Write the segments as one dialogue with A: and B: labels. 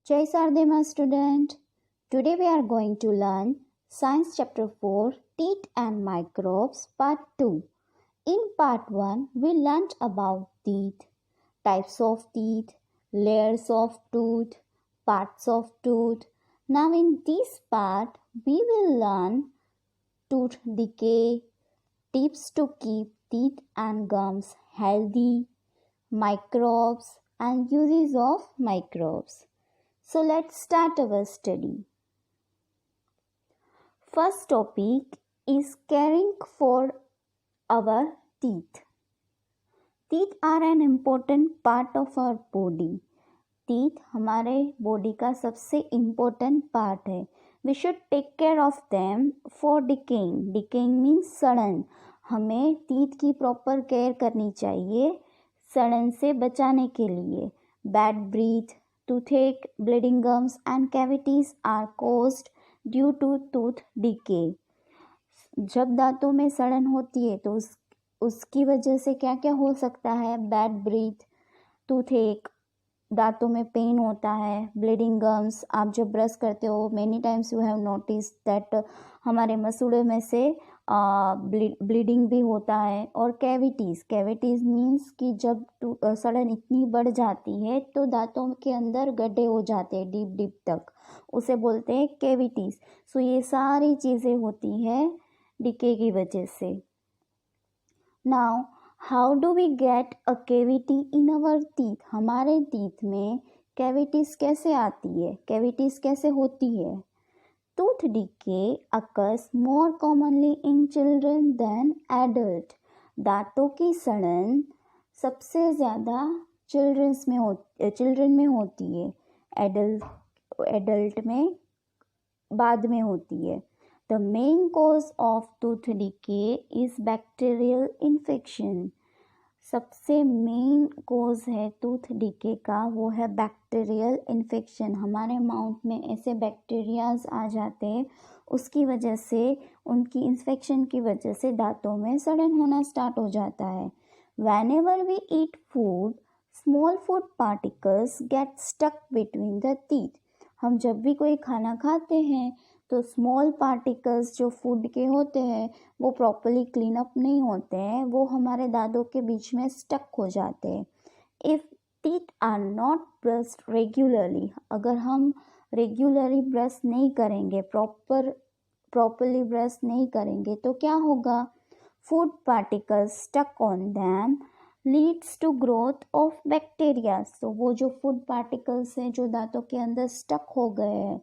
A: Jai Sardema student. Today we are going to learn Science chapter 4 Teeth and Microbes part 2. In part 1 we learnt about teeth, types of teeth, layers of tooth, parts of tooth. Now in this part we will learn tooth decay, tips to keep teeth and gums healthy, microbes and uses of microbes. So let's start our study. First topic is caring for our teeth. Teeth are an important part of our body. Teeth हमारे body का सबसे important part है. We should take care of them for decaying. Decaying means सड़न. हमें teeth की proper care करनी चाहिए सड़न से बचाने के लिए. Bad breath, toothache, bleeding gums and cavities are caused due to tooth decay. जब दांतों में सड़न होती है तो उसकी वजह से क्या क्या हो सकता है? बैड ब्रीथ, टूथेक, दांतों में पेन होता है, ब्लीडिंग गम्स. आप जब ब्रश करते हो many times you have notice that हमारे मसूड़े में से ब्लीडिंग भी होता है. और कैविटीज़ मीन्स कि जब सड़न इतनी बढ़ जाती है तो दांतों के अंदर गड्ढे हो जाते हैं डीप तक, उसे बोलते हैं कैविटीज़. सो ये सारी चीज़ें होती है डिके की वजह से. Now how do we get a cavity in our teeth? हमारे टीथ में कैविटीज़ कैसे आती है, कैविटीज़ कैसे होती है? Tooth decay occurs more commonly in children than adult. दांतों की सड़न सबसे ज़्यादा चिल्ड्रन में होती है, एडल्ट में बाद में होती है. The main cause of tooth decay is bacterial infection. सबसे मेन कोज है टूथ डिके का वो है बैक्टीरियल इन्फेक्शन. हमारे माउथ में ऐसे बैक्टीरियाज आ जाते हैं, उसकी वजह से उनकी इन्फेक्शन की वजह से दांतों में सड़न होना स्टार्ट हो जाता है. Whenever we eat food, small food particles get stuck between the teeth. हम जब भी कोई खाना खाते हैं तो स्मॉल पार्टिकल्स जो फूड के होते हैं वो प्रॉपरली क्लीन अप नहीं होते हैं, वो हमारे दांतों के बीच में स्टक हो जाते हैं. If teeth are not brushed regularly, अगर हम रेगुलरली ब्रश नहीं करेंगे, प्रॉपरली ब्रश नहीं करेंगे तो क्या होगा? Food particles stuck on them leads to growth of bacteria. तो वो जो फूड पार्टिकल्स हैं जो दांतों के अंदर स्टक हो गए हैं,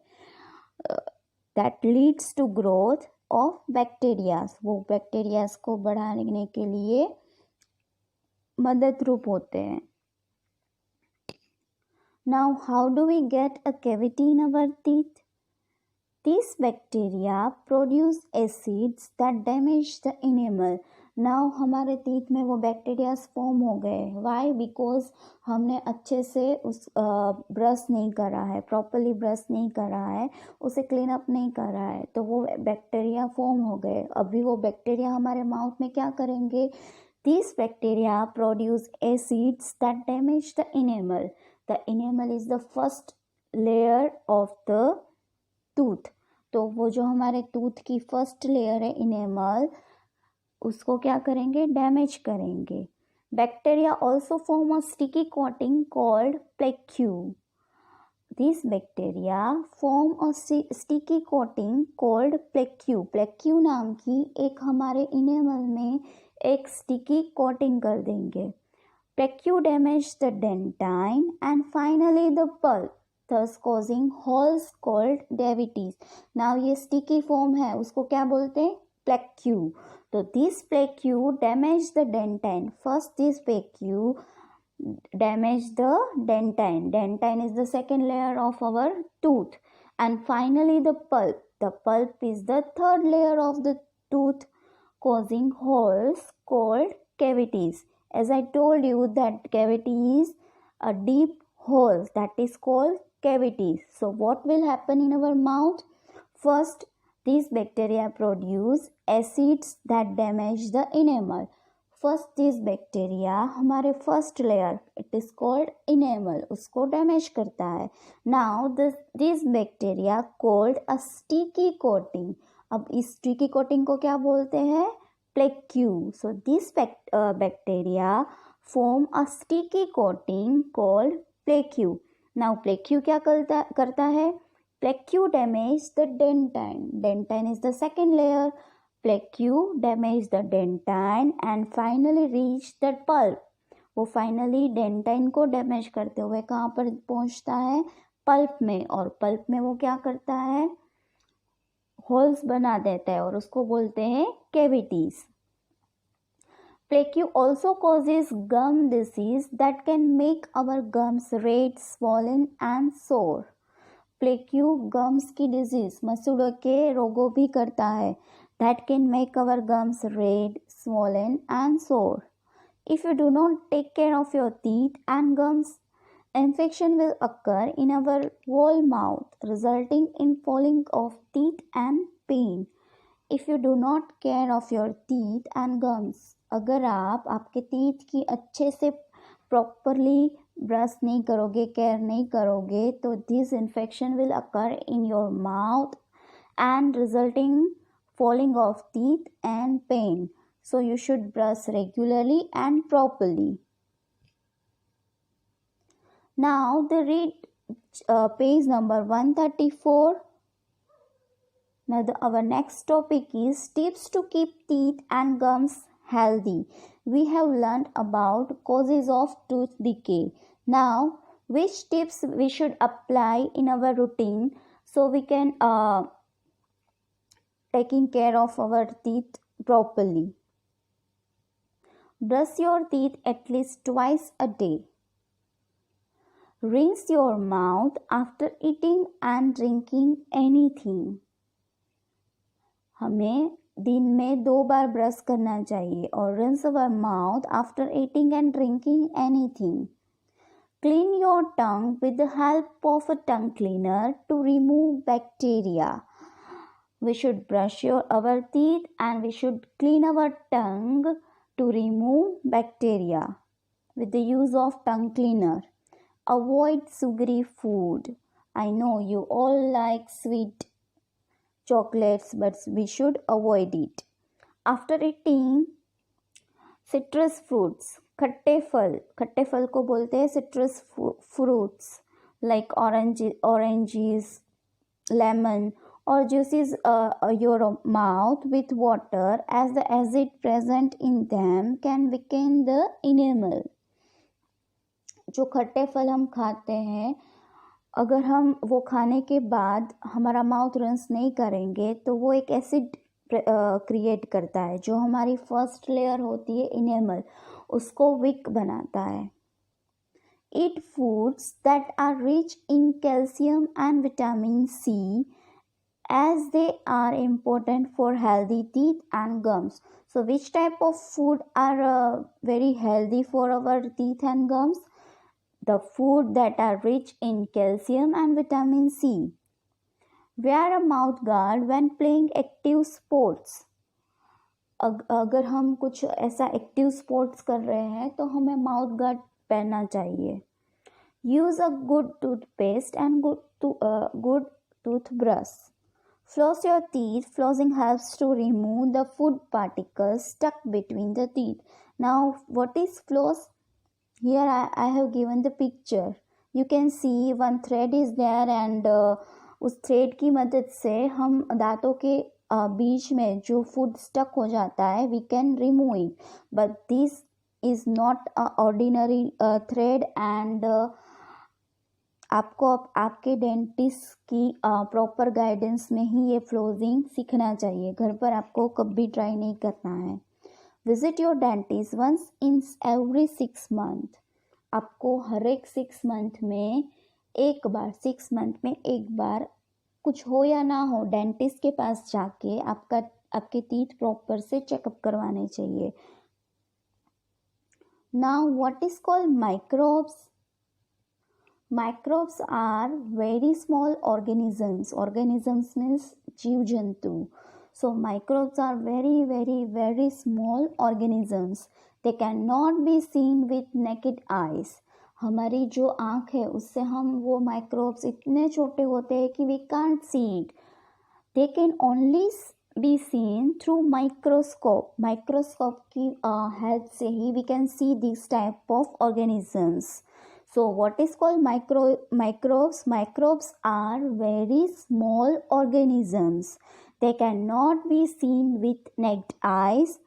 A: that leads to growth of bacterias. वो बैक्टीरियाज को बढ़ाने के लिए मदद रूप होते हैं. Now how do we get a cavity in our teeth? These bacteria produce acids that damage the enamel. Now हमारे टीथ में वो बैक्टीरियाज फॉर्म हो गए. वाई? बिकॉज हमने अच्छे से उस ब्रश नहीं करा है, प्रॉपरली ब्रश नहीं करा है, उसे क्लीन अप नहीं करा है, तो वो बैक्टीरिया फॉर्म हो गए. अभी वो बैक्टीरिया हमारे माउथ में क्या करेंगे? These bacteria produce acids that damage the enamel. The enamel is the first layer of the tooth. तो वो जो हमारे टूथ की फर्स्ट लेयर है इनेमल, उसको क्या करेंगे? डैमेज करेंगे. Bacteria also form a sticky coating called plaque. This bacteria form a sticky coating called plaque. Plaque नाम की एक हमारे इनेमल में एक स्टिकी कोटिंग कर देंगे. Plaque damage the dentine and finally the pulp, thus causing holes called cavities. Now ये sticky form है, उसको क्या बोलते हैं? Plaque. तो this plaque damage the dentine. First this plaque damage the dentine. Dentine is the second layer of our tooth. And finally the pulp. The pulp is the third layer of the tooth, causing holes called cavities. As I told you that cavity is a deep hole, that is called cavities. So what will happen in our mouth? First, these bacteria produce acids that damage the enamel. First this bacteria हमारे first layer it is called enamel उसको damage करता है. Now this bacteria called a sticky coating. अब इस sticky coating को क्या बोलते हैं? Plaque. So this bacteria form a sticky coating called plaque. Now plaque क्या करता है? Plaque damage the dentine. Dentine is the second layer. Plaque damage the dentine and finally reach the pulp. वो finally dentine को damage करते हुए कहाँ पर पहुँचता है? पल्प में. और पल्प में वो क्या करता है? होल्स बना देता है और उसको बोलते हैं cavities. Plaque also causes gum disease that can make our gums red, swollen and sore. Plaque gums की डिजीज मसूड़ों के रोगों भी करता है. That can make our gums red, swollen and sore. If you do not take care of your teeth and gums, infection will occur in our whole mouth, resulting in falling of teeth and pain. If you do not care of your teeth and gums, अगर आप आपके teeth की अच्छे से properly brush नहीं करोगे, care नहीं करोगे, तो this infection will occur in your mouth and resulting falling of teeth and pain. So you should brush regularly and properly. Now the read page number 134. Now our next topic is tips to keep teeth and gums healthy. We have learned about causes of tooth decay. Now which tips we should apply in our routine so we can taking care of our teeth properly. Brush your teeth at least twice a day. Rinse your mouth after eating and drinking anything. हमें दिन में 2 बार brush करना चाहिए और rinse our mouth after eating and drinking anything. Clean your tongue with the help of a tongue cleaner to remove bacteria. We should brush our teeth and we should clean our tongue to remove bacteria with the use of tongue cleaner. Avoid sugary food. I know you all like sweet chocolates, but we should avoid it. After eating citrus fruits, खट्टे फल को बोलते हैं citrus fruits like oranges, lemon, or juices your mouth with water as the acid present in them can weaken the enamel. जो खट्टे फल हम खाते हैं, अगर हम वो खाने के बाद हमारा माउथ रिंस नहीं करेंगे तो वो एक एसिड क्रिएट करता है जो हमारी फर्स्ट लेयर होती है इनेमल, उसको वीक बनाता है. Eat foods that are rich in calcium and vitamin C as they are important for healthy teeth and gums. So which type of food are very healthy for our teeth and gums? The food that are rich in calcium and vitamin C. Wear a mouth guard when playing active sports. अगर हम कुछ ऐसा active sports कर रहे हैं तो हमें mouth guard पहनना चाहिए. Use a good toothpaste and good toothbrush. Floss your teeth. Flossing helps to remove the food particles stuck between the teeth. Now, what is floss? Here I have given the picture. You can see one thread is there and उस thread की मदद से हम दांतों के बीच में जो food stuck हो जाता है we can remove it. But this is not a ordinary thread and आपको आपके डेंटिस्ट की प्रॉपर गाइडेंस में ही ये फ्लोजिंग सीखना चाहिए. घर पर आपको कभी ट्राई नहीं करना है. Visit your dentist once in every 6 month. आपको हर एक 6 मंथ में एक बार कुछ हो या ना हो डेंटिस्ट के पास जाके आपके टीथ प्रॉपर से चेकअप करवाने चाहिए. Now what is called microbes? Microbes are very small organisms. Organisms means जीव जंतु. So microbes are very small organisms. They cannot be seen with naked eyes. हमारी जो आँख है उससे हम वो माइक्रोब्स इतने छोटे होते हैं कि we can't see it. They can only be seen through microscope. Microscope की help से ही we can see these type of organisms. So what is called microbes? Microbes are very small organisms. They cannot be seen with naked eyes.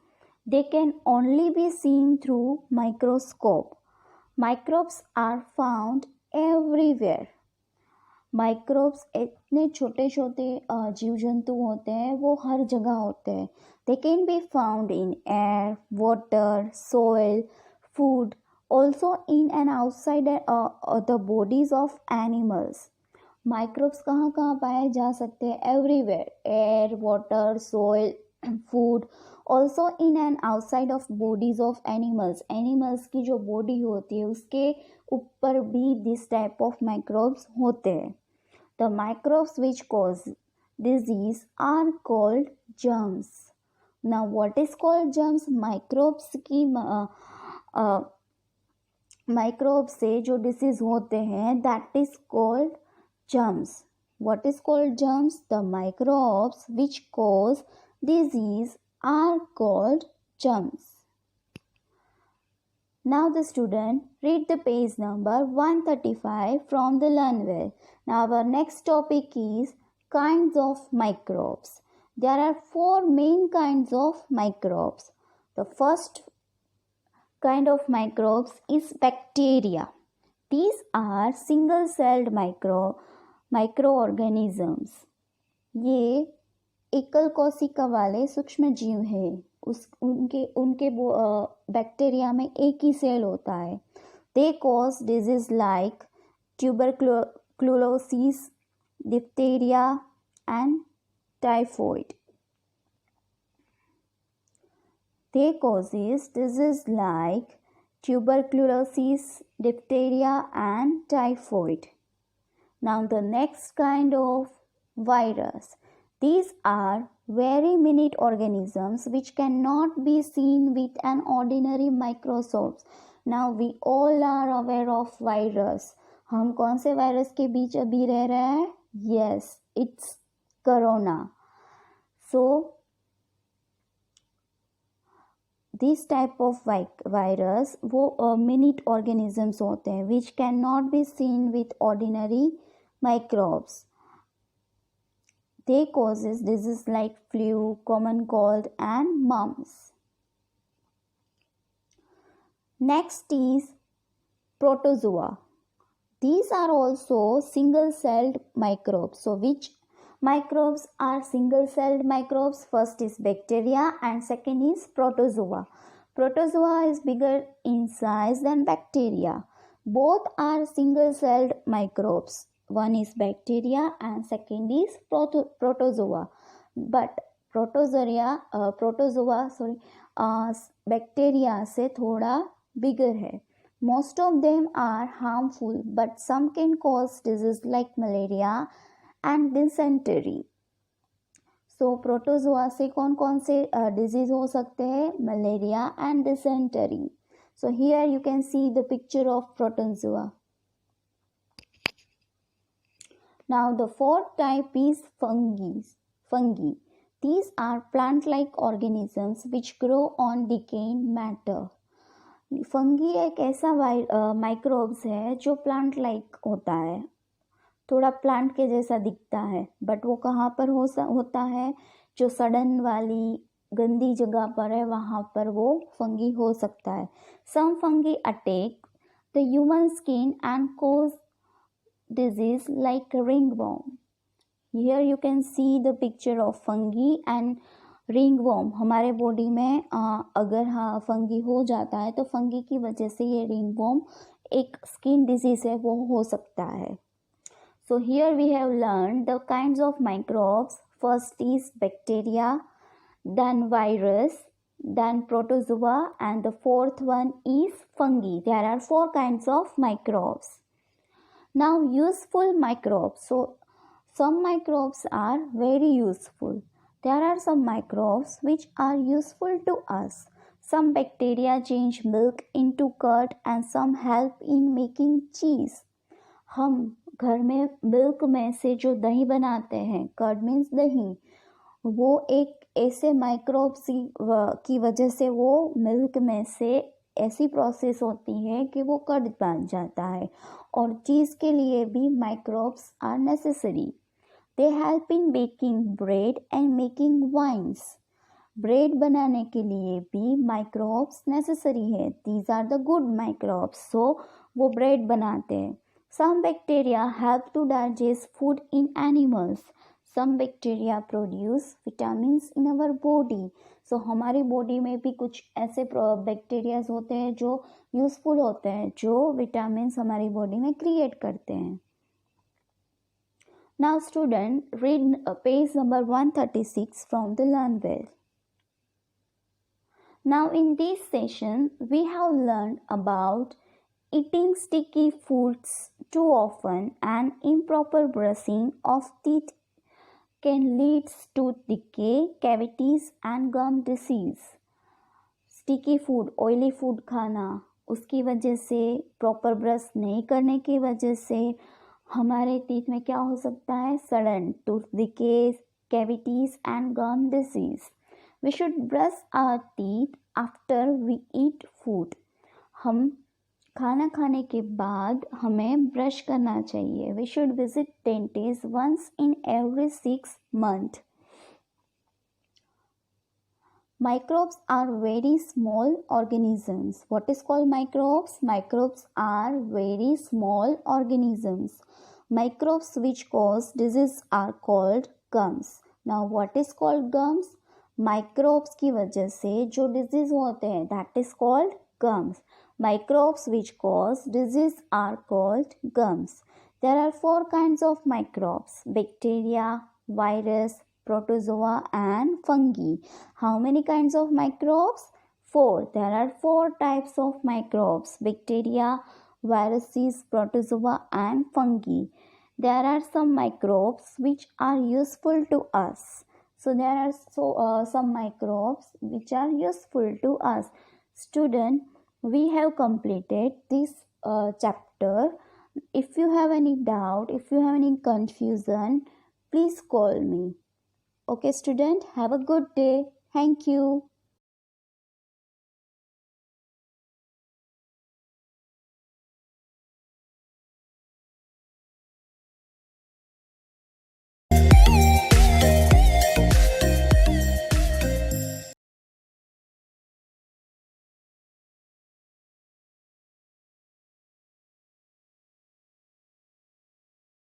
A: They can only be seen through microscope. Microbes are found everywhere. Microbes इतने छोटे छोटे जीव जंतु होते हैं, वो हर जगह होते हैं. They can be found in air, water, soil, food, also in and outside the bodies of animals. Microbes कहाँ कहाँ पाए जा सकते हैं? Everywhere. Air, water, soil, food, also in and outside of bodies of animals. Animals की जो body होती है उसके ऊपर भी दिस टाइप ऑफ माइक्रोब्स होते हैं. The microbes which cause disease are called germs. Now what is called germs? Microbes की microbes से जो disease होते हैं that is called germs. What is called germs? The microbes which cause disease are called germs. Now the student read the page number 135 from the Learnwell. Now our next topic is kinds of microbes. There are 4 main kinds of microbes. The first kind of microbes is bacteria. These are single-celled microorganisms. ये एकल कोशिका वाले सूक्ष्म जीव हैं. उनके bacteria में एक ही सेल होता है. They cause disease like tuberculosis, diphtheria and typhoid. They causes disease like tuberculosis, diphtheria and typhoid. Now the next kind of virus. These are very minute organisms which cannot be seen with an ordinary microscope. Now we all are aware of virus. हम कौन से virus के बीच अभी रह रहे हैं? Yes, it's corona. So this type of virus वो minute organisms होते हैं which cannot be seen with ordinary microbes. They causes disease like flu, common cold and mumps. Next is protozoa. These are also single-celled microbes. So which microbes are single-celled microbes? First is bacteria and second is protozoa. Protozoa is bigger in size than bacteria. Both are single-celled microbes. One is bacteria and second is protozoa. But protozoa bacteria से थोड़ा bigger है. Most of them are harmful, but some can cause disease like malaria and dysentery. So protozoa से कौन कौन से disease हो सकते हैं? Malaria and dysentery. So here you can see the picture of protozoa. Now the fourth type is fungi. These are plant-like organisms which grow on decaying matter. Fungi एक ऐसा microbes है जो प्लांट लाइक होता है, थोड़ा plant के जैसा दिखता है, बट वो कहाँ पर होता है? जो सड़न वाली गंदी जगह पर है वहाँ पर वो फंगी हो सकता है. Some fungi attack the human skin and cause disease like ringworm. Here you can see the picture of fungi and ringworm. हमारे बॉडी में अगर फंगी हो जाता है तो फंगी की वजह से ये ringworm एक स्किन डिजीज है वो हो सकता है. So here we have learned the kinds of microbes. First is bacteria, then virus, then protozoa, and the fourth one is fungi. There are 4 kinds of microbes. Now useful microbes. So some microbes are very useful. There are some microbes which are useful to us. Some bacteria change milk into curd and some help in making cheese. हम घर में milk में से जो दही बनाते हैं, curd means दही, वो एक ऐसे माइक्रोब्स की वजह से वो मिल्क में से ऐसी प्रोसेस होती है कि वो कर्ड बन जाता है. और चीज़ के लिए भी microbes are necessary. They help in baking bread and making wines. Bread बनाने के लिए भी माइक्रोब्स नेसेसरी है. These are the good microbes. So वो ब्रेड बनाते हैं. Some bacteria help to digest food in animals. Some bacteria produce vitamins in our body. So हमारी body में भी कुछ ऐसे बैक्टीरियाज होते हैं जो यूजफुल होते हैं, जो विटामिन्स हमारी बॉडी में क्रिएट करते हैं. Now student, read page number 136 from the Learn Well. Now in this session, we have learned about eating sticky foods too often and improper brushing of teeth can lead to decay, cavities and gum disease. Sticky food, oily food खाना, उसकी वजह से, proper brush नहीं करने की वजह से हमारे टीथ में क्या हो सकता है? Sudden tooth decay, cavities and gum disease. We should brush our teeth after we eat food. हम खाना खाने के बाद हमें ब्रश करना चाहिए. We should visit dentist once in every 6 months. Microbes are very small organisms. What is called microbes? Microbes are very small organisms. Microbes which cause disease are called gums. Now what is called gums? Microbes की वजह से जो disease होते हैं, that is called gums. Microbes which cause disease are called gums. There are 4 kinds of microbes: bacteria, virus, protozoa and fungi. How many kinds of microbes? 4. There are 4 types of microbes: bacteria, viruses, protozoa and fungi. There are some microbes which are useful to us. So there are some microbes which are useful to us. Student, we have completed this chapter. If you have any doubt, if you have any confusion, please call me. Okay student, have a good day. Thank you.